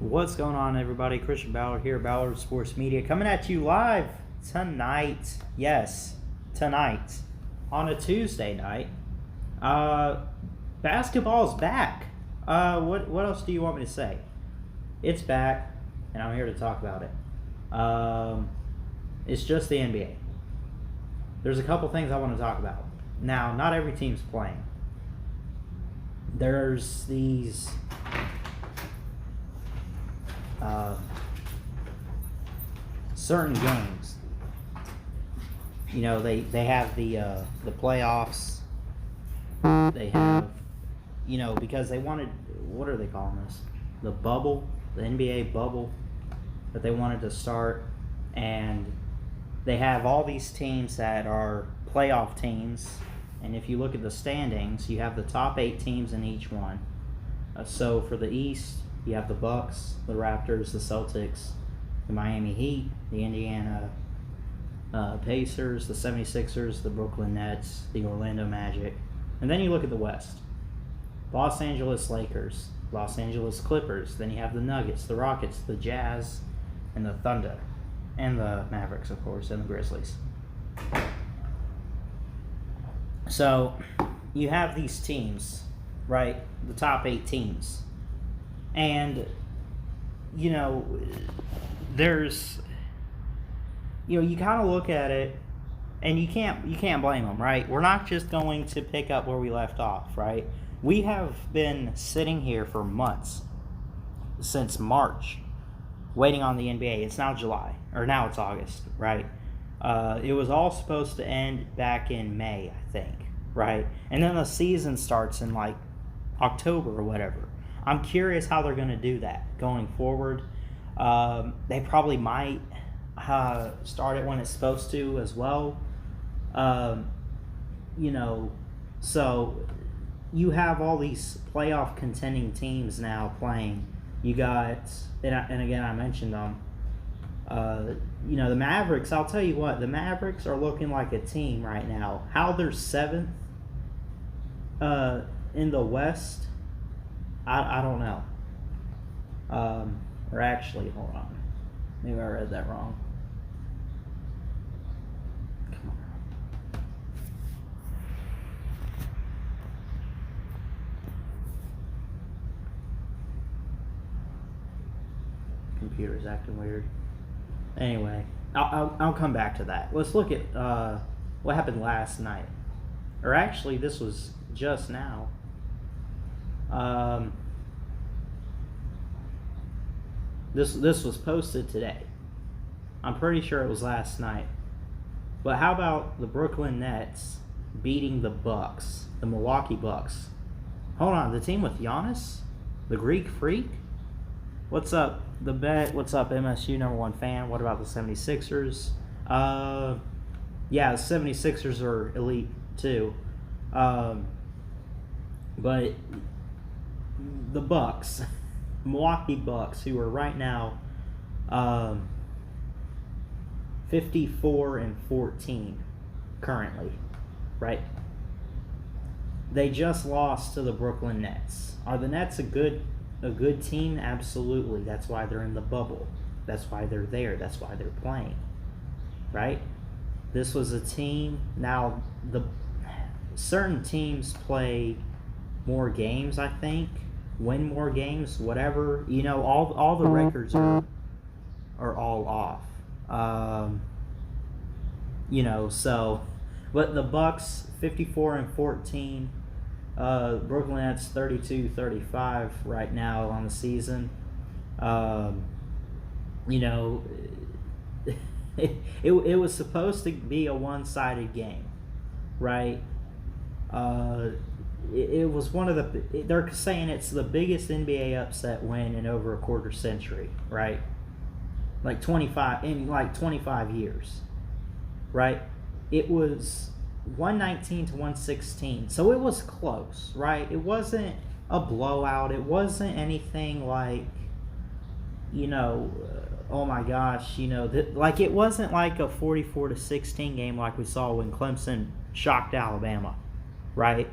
What's going on, everybody? Christian Ballard here, Ballard Sports Media, coming at you live tonight. Yes, tonight on a Tuesday night. Basketball's back. What else do you want me to say? It's back, and I'm here to talk about it. It's just the NBA. There's a couple things I want to talk about. Now, not every team's playing. There's these certain games. You know, they have the playoffs. They have, because they wanted, what are they calling this? The bubble, the NBA bubble that they wanted to start. And they have all these teams that are playoff teams. And if you look at the standings, you have the top 8 teams in each one. So for the East, you have the Bucks, the Raptors, the Celtics, the Miami Heat, the Indiana Pacers, the 76ers, the Brooklyn Nets, the Orlando Magic. And then you look at the West. Los Angeles Lakers, Los Angeles Clippers. Then you have the Nuggets, the Rockets, the Jazz, and the Thunder. And the Mavericks, of course, and the Grizzlies. So you have these teams, right? The top 8 teams. And, there's, you kind of look at it, and you can't blame them, right? We're not just going to pick up where we left off, right? We have been sitting here for months, since March, waiting on the NBA. It's now July, or now it's August, right? It was all supposed to end back in May, I think, right? And then the season starts in like October or whatever. I'm curious how they're going to do that going forward. They probably might start it when it's supposed to as well. So you have all these playoff contending teams now playing. You got, and again, I mentioned them. The Mavericks, I'll tell you what, the Mavericks are looking like a team right now. How they're 7th in the West, I don't know. Or actually, hold on. Maybe I read that wrong. Come on. Computer's acting weird. Anyway, I'll come back to that. Let's look at what happened last night. Or actually, this was just now. This was posted today. I'm pretty sure it was last night. But how about the Brooklyn Nets beating the Bucks, the Milwaukee Bucks? Hold on, the team with Giannis, the Greek Freak? What's up, The Bet? What's up, MSU #1 fan? What about the 76ers? Yeah, the 76ers are elite too. But the Bucks, Milwaukee Bucks, who are right now 54-14 currently, right? They just lost to the Brooklyn Nets. Are the Nets a good team? Absolutely. That's why they're in the bubble. That's why they're there. That's why they're playing, right? This was a team. Now, the certain teams play more games, I think, win more games, whatever. All the records are all off. So, but the Bucks 54-14. Brooklyn Nets 32-35 right now on the season. It was supposed to be a one-sided game, right? It was one of the. They're saying it's the biggest NBA upset win in over a quarter century, right? Like 25 years, right? It was 119-116, so it was close, right? It wasn't a blowout. It wasn't anything like, oh my gosh, like it wasn't like a 44-16 game like we saw when Clemson shocked Alabama, right?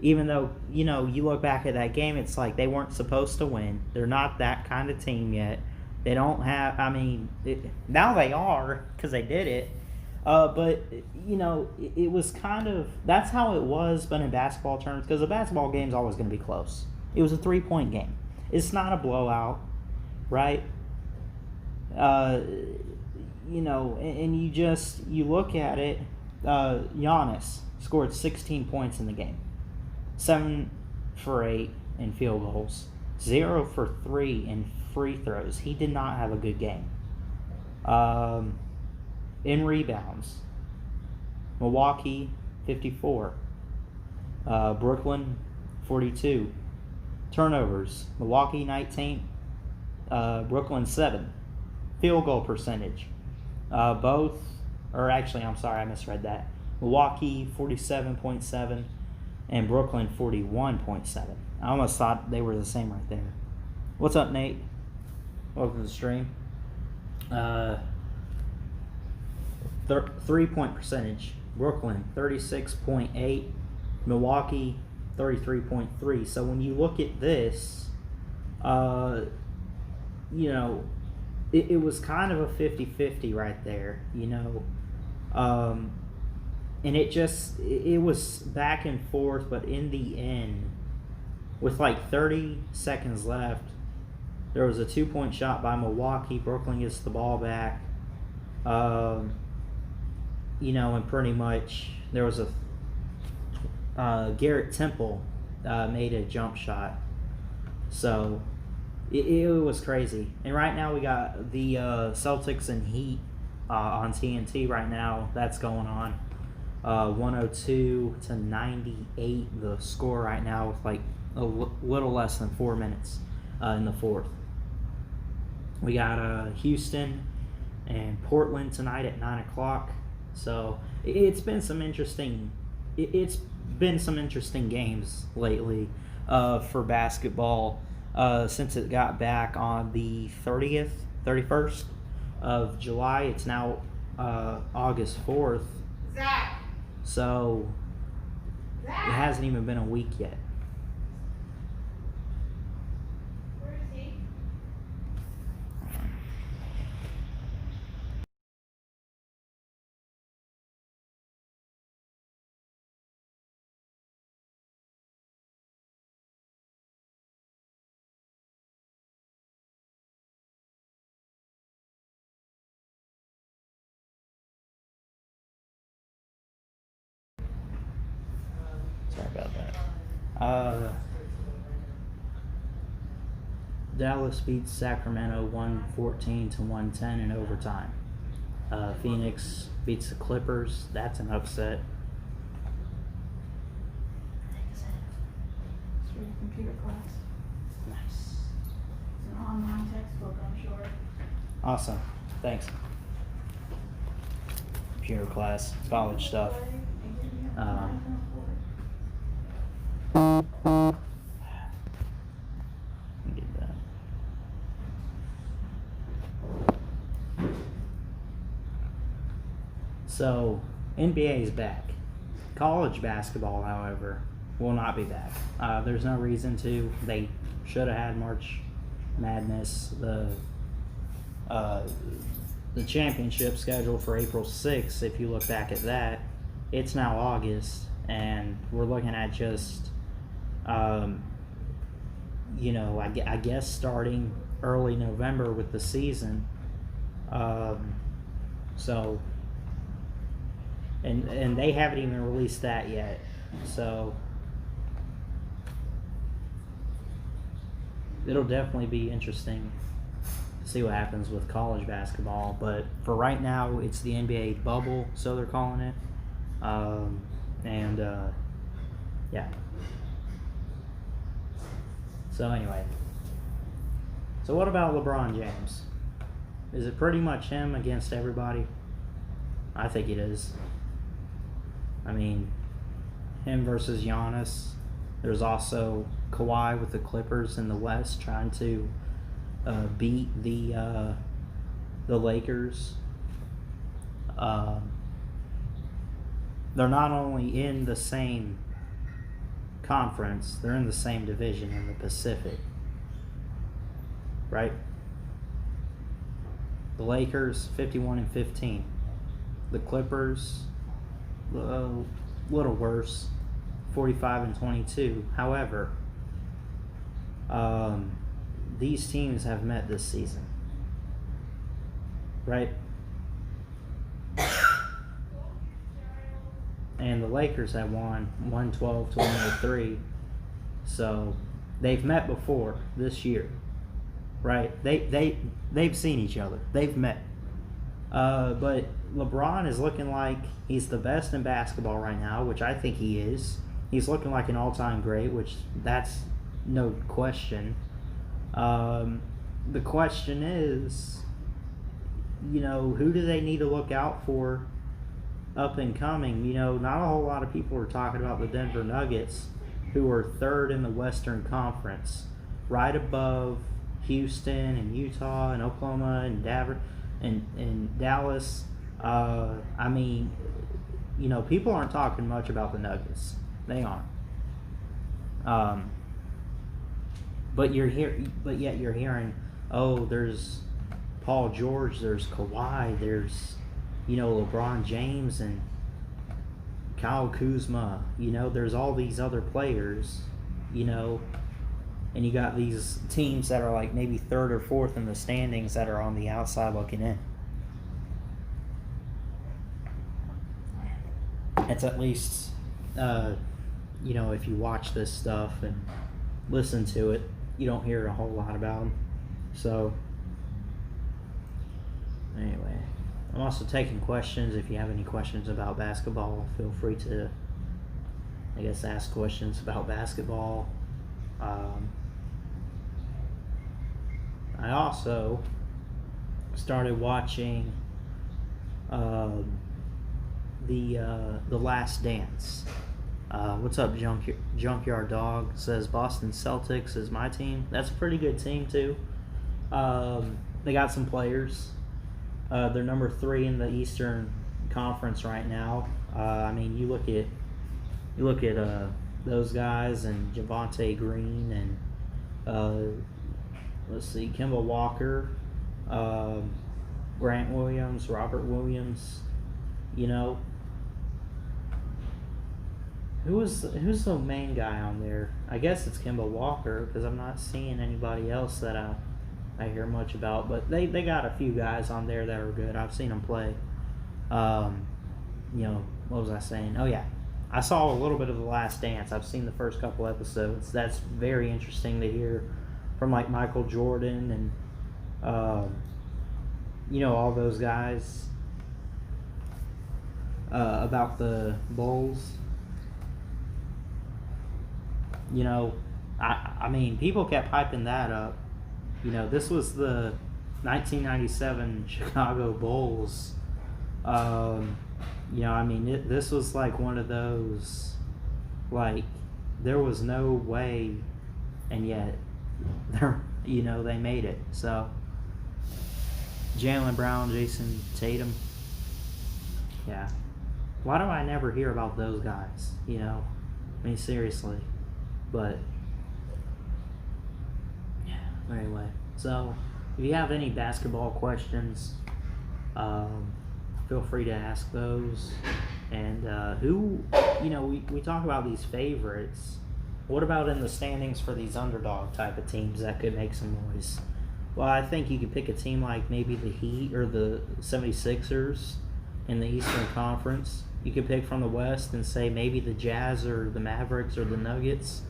even though, you know, you look back at that game, it's like they weren't supposed to win. They're not that kind of team yet. They don't have, I mean, now they are because they did it. But, you know, it was kind of, that's how it was, but in basketball terms, because a basketball game's always going to be close. It was a 3-point game. It's not a blowout, right? You know, and you look at it, Giannis scored 16 points in the game. 7 for 8 in field goals, 0 for 3 in free throws. He did not have a good game. In rebounds, Milwaukee 54, Brooklyn 42. Turnovers, Milwaukee 19, Brooklyn 7. Field goal percentage, both, or actually, I'm sorry, I misread that. Milwaukee 47.7 and Brooklyn 41.7. I almost thought they were the same right there. What's up, Nate? Welcome to the stream. 3-point percentage, Brooklyn 36.8, Milwaukee 33.3. So when you look at this, you know, it was kind of a 50-50 right there, you know. And it was back and forth, but in the end, with like 30 seconds left, there was a 2-point shot by Milwaukee. Brooklyn gets the ball back. You know, and pretty much there was a Garrett Temple made a jump shot. So it was crazy. And right now we got the Celtics and Heat on TNT right now. That's going on. 102-98 the score right now with like a little less than 4 minutes in the fourth. We got Houston and Portland tonight at 9 o'clock. So it's been some interesting games lately for basketball since it got back on the 31st of July. It's now August 4th. Zach. So it hasn't even been a week yet. Where is he? Sorry about that. Dallas beats Sacramento 114-110 in overtime. Phoenix beats the Clippers. That's an upset. It's for your computer class. Nice. It's an online textbook, I'm sure. Awesome. Thanks. Computer class, college stuff. Get that. So, NBA is back. College basketball, however, will not be back. There's no reason to. They should have had March Madness. The championship schedule for April 6th, if you look back at that, it's now August, and we're looking at just, you know, I guess starting early November with the season. So, and they haven't even released that yet. So, it'll definitely be interesting to see what happens with college basketball. But for right now, it's the NBA bubble, so they're calling it. Yeah. So anyway. So what about LeBron James? Is it pretty much him against everybody? I think it is. I mean, him versus Giannis. There's also Kawhi with the Clippers in the West trying to beat the Lakers. They're not only in the same conference. They're in the same division in the Pacific, right? The Lakers 51-15. The Clippers a little worse, 45-22. However, these teams have met this season, right? And the Lakers have won 112-103. So they've met before this year, right? They've seen each other. They've met. But LeBron is looking like he's the best in basketball right now, which I think he is. He's looking like an all-time great, which that's no question. The question is, who do they need to look out for up and coming? Not a whole lot of people are talking about the Denver Nuggets, who are third in the Western Conference, right above Houston and Utah and Oklahoma and Dallas. People aren't talking much about the Nuggets. They aren't. But yet you're hearing, there's Paul George, there's Kawhi, there's LeBron James and Kyle Kuzma. There's all these other players. And you got these teams that are like maybe third or fourth in the standings that are on the outside looking in. It's at least, if you watch this stuff and listen to it, you don't hear a whole lot about them. So, anyway, I'm also taking questions. If you have any questions about basketball, feel free to, ask questions about basketball. I also started watching the Last Dance. What's up, Junkyard Dog? Says Boston Celtics is my team. That's a pretty good team too. They got some players. They're number 3 in the Eastern Conference right now. You look at those guys and Javonte Green and Kemba Walker, Grant Williams, Robert Williams. Who's the main guy on there? I guess it's Kemba Walker, because I'm not seeing anybody else that I hear much about. But they got a few guys on there that are good. I've seen them play. What was I saying? Oh yeah, I saw a little bit of The Last Dance. I've seen the first couple episodes. That's very interesting to hear from like Michael Jordan and all those guys about the Bulls. People kept hyping that up. This was the 1997 Chicago Bulls. This was like one of those, like, there was no way, and yet, they made it. So, Jaylen Brown, Jason Tatum. Yeah. Why do I never hear about those guys? Seriously. But, yeah, anyway. So, if you have any basketball questions, feel free to ask those. And we talk about these favorites. What about in the standings for these underdog type of teams that could make some noise? Well, I think you could pick a team like maybe the Heat or the 76ers in the Eastern Conference. You could pick from the West and say maybe the Jazz or the Mavericks or the Nuggets,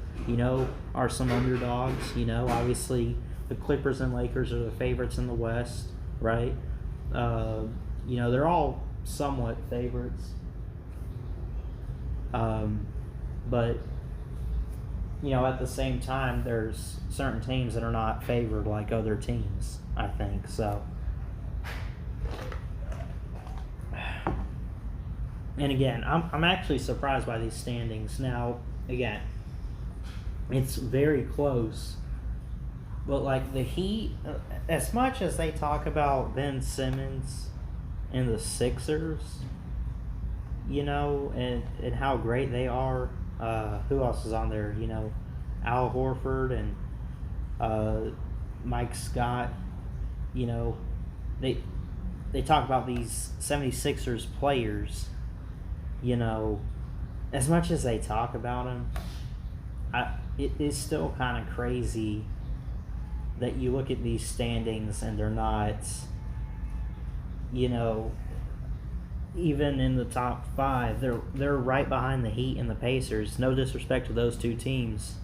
are some underdogs. Obviously the Clippers and Lakers are the favorites in the West, right? They're all somewhat favorites. But at the same time, there's certain teams that are not favored like other teams, I think. So, and again, I'm actually surprised by these standings. Now, again, it's very close. But like the Heat, as much as they talk about Ben Simmons and the Sixers, and how great they are, Who else is on there? You know, Al Horford and Mike Scott. You know, they talk about these 76ers players. You know, as much as they talk about them, it is still kind of crazy that you look at these standings and they're not, you know, even in the top 5. They're right behind the Heat and the Pacers. No disrespect to those two teams.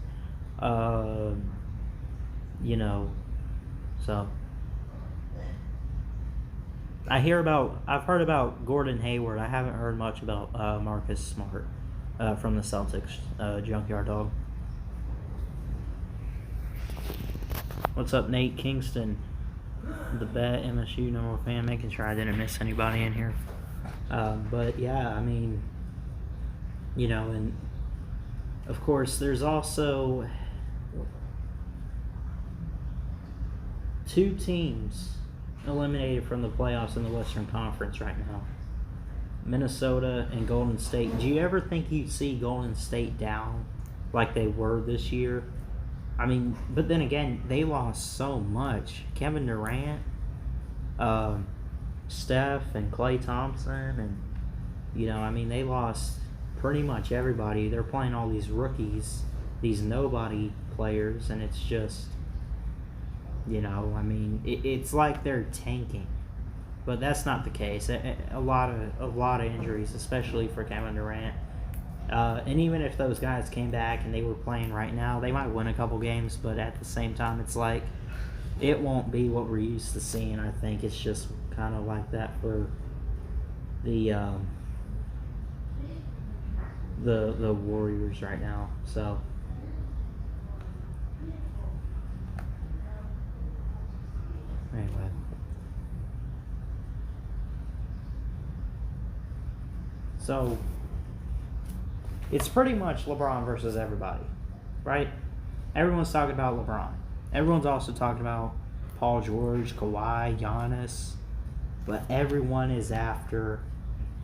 You know, so I've heard about Gordon Hayward. I haven't heard much about Marcus Smart from the Celtics, Junkyard Dog. What's up, Nate Kingston? The Bet MSU number fan, making sure I didn't miss anybody in here. But yeah, I mean, you know, and of course, there's also 2 teams eliminated from the playoffs in the Western Conference right now. Minnesota and Golden State. Do you ever think you'd see Golden State down like they were this year? I mean, but then again, they lost so much. Kevin Durant, Steph, and Klay Thompson, and, you know, I mean, they lost pretty much everybody. They're playing all these rookies, these nobody players, and it's just, you know, I mean, it's like they're tanking. But that's not the case. A lot of injuries, especially for Kevin Durant. And even if those guys came back and they were playing right now, they might win a couple games, but at the same time, it's like it won't be what we're used to seeing. I think it's just kind of like that for the Warriors right now. So anyway. So it's pretty much LeBron versus everybody, right? Everyone's talking about LeBron. Everyone's also talking about Paul George, Kawhi, Giannis, but everyone is after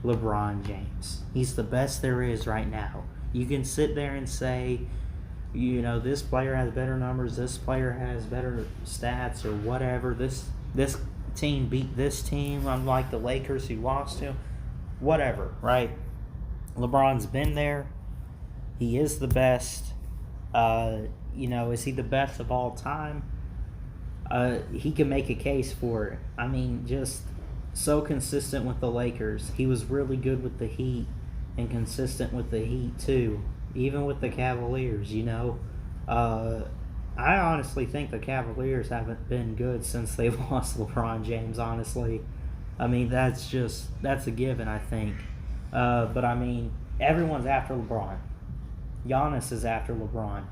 LeBron James. He's the best there is right now. You can sit there and say, you know, this player has better numbers, this player has better stats, or whatever. This team beat this team, unlike the Lakers who lost to him. Whatever, right? LeBron's been there. He is the best. You know, is he the best of all time? He can make a case for it. I mean, just so consistent with the Lakers. He was really good with the Heat and consistent with the Heat too, even with the Cavaliers, you know. I honestly think the Cavaliers haven't been good since they lost LeBron James, honestly. I mean, that's a given, I think. But I mean, everyone's after LeBron. Giannis is after LeBron.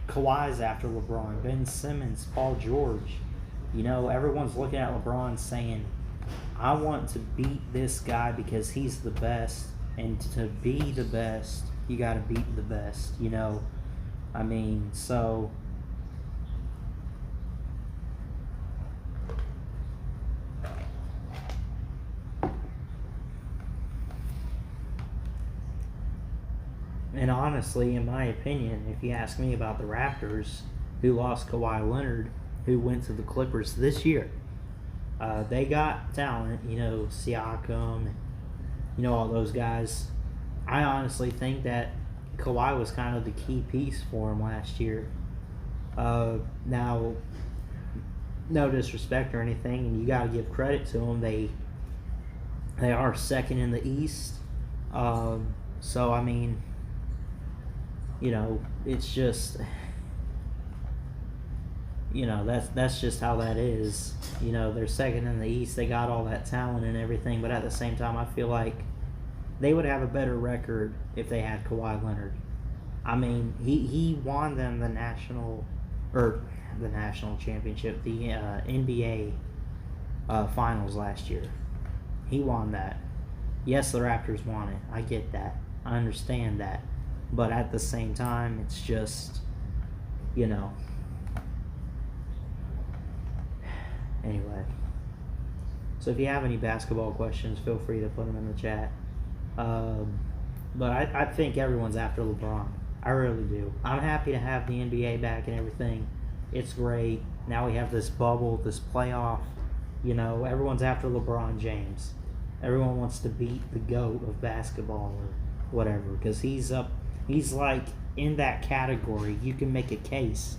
Kawhi's after LeBron. Ben Simmons, Paul George. You know, everyone's looking at LeBron saying, I want to beat this guy because he's the best. And to be the best, you got to beat the best, you know. I mean, so and honestly, in my opinion, if you ask me about the Raptors, who lost Kawhi Leonard, who went to the Clippers this year, they got talent, you know, Siakam, you know, all those guys. I honestly think that Kawhi was kind of the key piece for him last year. Now, no disrespect or anything, and you got to give credit to them. They are second in the East. So, I mean, you know, it's just, you know, that's just how that is. You know, they're second in the East. They got all that talent and everything, but at the same time, I feel like they would have a better record if they had Kawhi Leonard. I mean, he won them the national championship, the NBA finals last year. He won that. Yes, the Raptors won it. I get that. I understand that. But at the same time, it's just, you know. Anyway. So if you have any basketball questions, feel free to put them in the chat. But I think everyone's after LeBron. I really do. I'm happy to have the NBA back and everything. It's great. Now we have this bubble, this playoff. You know, everyone's after LeBron James. Everyone wants to beat the GOAT of basketball or whatever because he's like in that category. You can make a case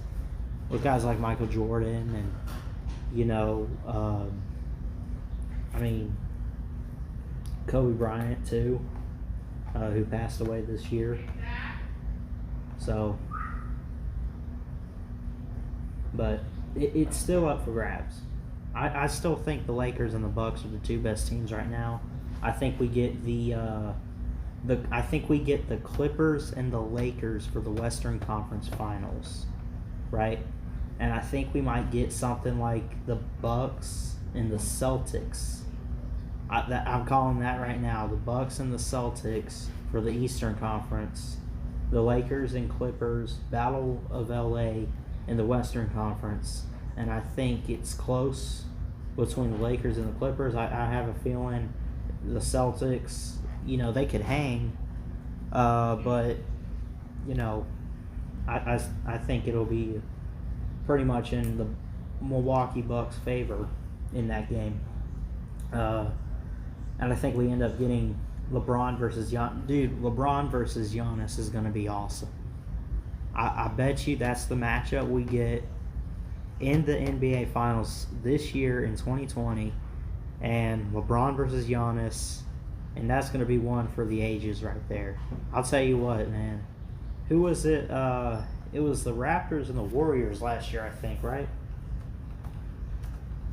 with guys like Michael Jordan and, you know, I mean, Kobe Bryant too, who passed away this year. So, but it's still up for grabs. I still think the Lakers and the Bucks are the two best teams right now. I think we get the Clippers and the Lakers for the Western Conference Finals, right? And I think we might get something like the Bucks and the Celtics. I'm calling that right now. The Bucks and the Celtics for the Eastern Conference. The Lakers and Clippers, Battle of LA in the Western Conference. And I think it's close between the Lakers and the Clippers. I have a feeling the Celtics, you know, they could hang. But, you know, I think it'll be pretty much in the Milwaukee Bucks' favor in that game. And I think we end up getting LeBron versus Giannis. Dude, LeBron versus Giannis is going to be awesome. I bet you that's the matchup we get in the NBA Finals this year in 2020. And LeBron versus Giannis. And that's going to be one for the ages right there. I'll tell you what, man. Who was it? It was the Raptors and the Warriors last year, I think, right?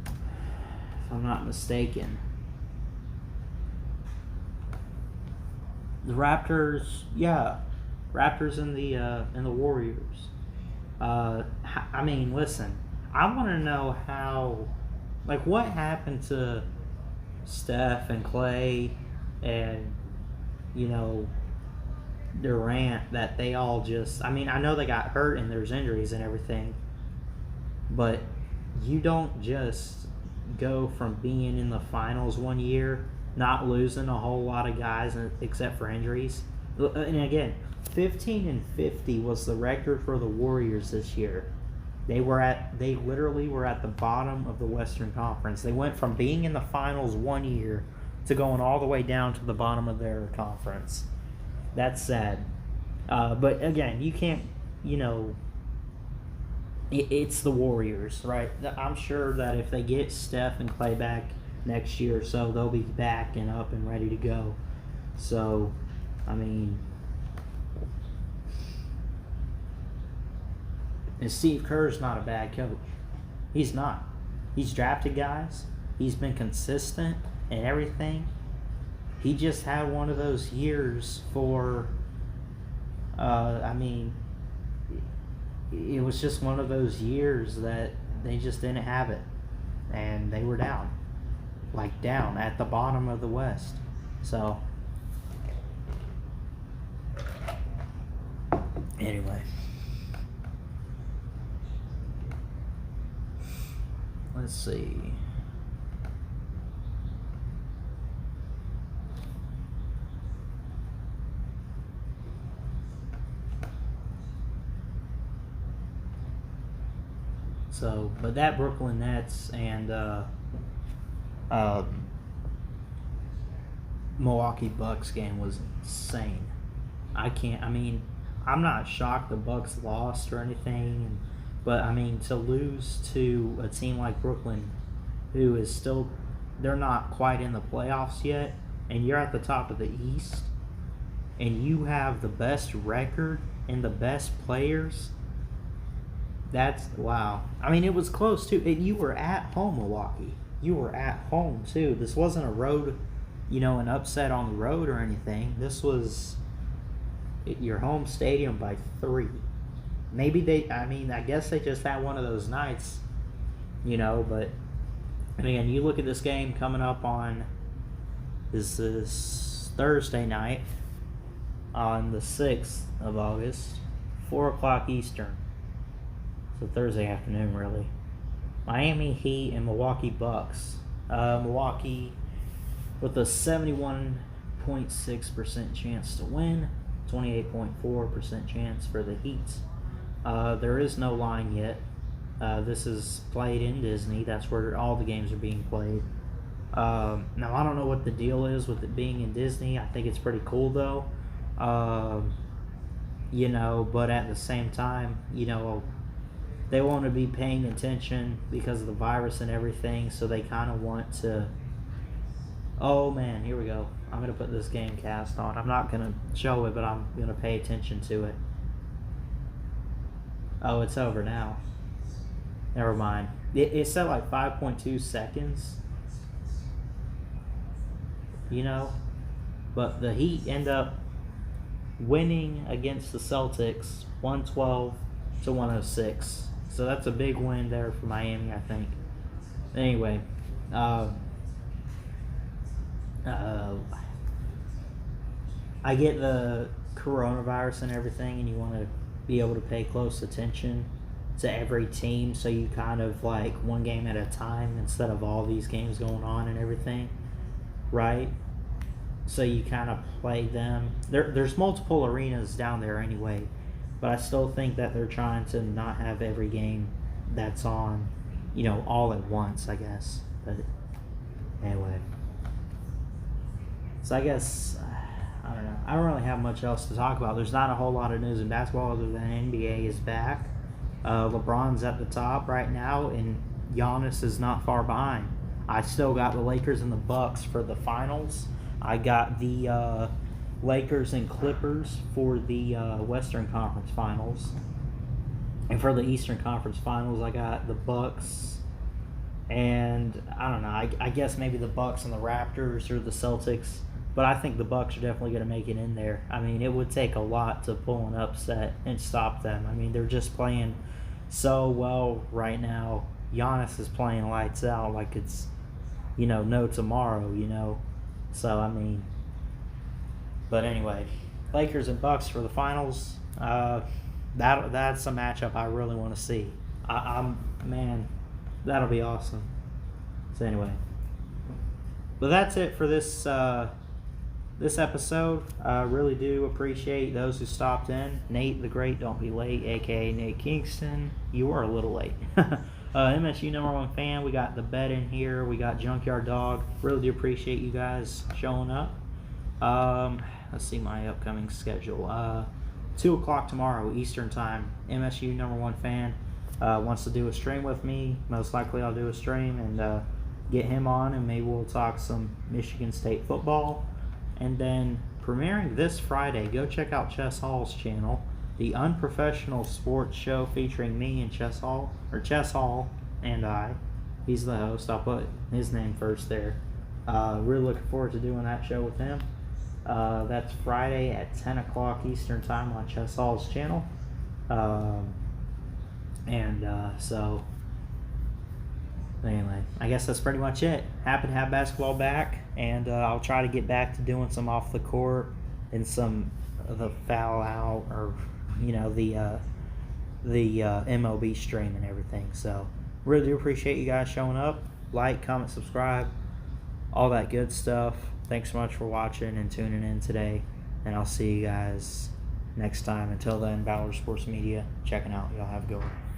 If I'm not mistaken. The Raptors, yeah. Raptors and the Warriors. I mean, listen. I want to know how, like, what happened to Steph and Clay and, you know, Durant, that they all just, I mean, I know they got hurt and there's injuries and everything, but you don't just go from being in the finals one year, not losing a whole lot of guys except for injuries. And again, 15-50 was the record for the Warriors this year. They literally were at the bottom of the Western Conference. They went from being in the finals one year to going all the way down to the bottom of their conference. That's sad. But again, you can't, you know, it's the Warriors, right? I'm sure that if they get Steph and Clay back next year or so, they'll be back and up and ready to go. So, I mean, and Steve Kerr's not a bad coach. He's not. He's drafted guys. He's been consistent and everything. He just had one of those years for, I mean, it was just one of those years that they just didn't have it. And they were down. Like down at the bottom of the West. So, anyway. Let's see. So, but that Brooklyn Nets and Milwaukee Bucks game was insane. I'm not shocked the Bucks lost or anything, but I mean, to lose to a team like Brooklyn, who is still, they're not quite in the playoffs yet, and you're at the top of the East, and you have the best record and the best players. That's, wow. I mean, it was close too. You were at home, Milwaukee. You were at home too. This wasn't a road, you know, an upset on the road or anything. This was your home stadium by 3. Maybe I guess they just had one of those nights, you know, but again, you look at this game coming up on, this is Thursday night on the 6th of August, 4 o'clock Eastern. So Thursday afternoon, really. Miami Heat and Milwaukee Bucks. Milwaukee with a 71 28.6% chance to win, 28.4% chance for the Heat. There is no line yet. This is played in Disney. That's where all the games are being played. Now, I don't know what the deal is with it being in Disney. I think it's pretty cool, though. But at the same time, they want to be paying attention because of the virus and everything, so they kind of want to... Oh, man, here we go. I'm going to put this game cast on. I'm not going to show it, but I'm going to pay attention to it. Oh, it's over now. Never mind. It said like 5.2 seconds. But the Heat end up winning against the Celtics 112-106. So that's a big win there for Miami, I think. Anyway, I get the coronavirus and everything, and you want to be able to pay close attention to every team, so you kind of like one game at a time instead of all these games going on and everything, right? So you kind of play them. There's multiple arenas down there anyway, but I still think that they're trying to not have every game that's on, all at once, I guess. But anyway. So I guess, I don't know. I don't really have much else to talk about. There's not a whole lot of news in basketball other than NBA is back. LeBron's at the top right now, and Giannis is not far behind. I still got the Lakers and the Bucks for the finals. I got the Lakers and Clippers for the Western Conference Finals. And for the Eastern Conference Finals, I got the Bucks and, I don't know, I guess maybe the Bucks and the Raptors or the Celtics. But I think the Bucks are definitely going to make it in there. I mean, it would take a lot to pull an upset and stop them. I mean, they're just playing so well right now. Giannis is playing lights out like it's, no tomorrow, So, I mean, but anyway, Lakers and Bucks for the finals. That's a matchup I really want to see. Man, that'll be awesome. So anyway, but that's it for this episode. I really do appreciate those who stopped in. Nate the Great, don't be late, aka Nate Kingston. You were a little late. MSU #1 fan. We got the bet in here. We got Junkyard Dog. Really do appreciate you guys showing up. Let's see my upcoming schedule. 2 o'clock tomorrow Eastern time. MSU #1 fan wants to do a stream with me. Most likely I'll do a stream and get him on, and maybe we'll talk some Michigan State football. And then premiering this Friday, go check out Chess Hall's channel, the Unprofessional Sports Show featuring me and Chess Hall and I. He's the host. I'll put his name first there. Really looking forward to doing that show with him. That's Friday at 10 o'clock Eastern time on Chess Hall's channel. So anyway, I guess that's pretty much it. Happy to have basketball back, and I'll try to get back to doing some off the court and some of the foul out, or the MLB stream and everything. So really do appreciate you guys showing up. Like, comment, subscribe, all that good stuff. Thanks so much for watching and tuning in today, and I'll see you guys next time. Until then, Valor Sports Media checking out. Y'all have a good one.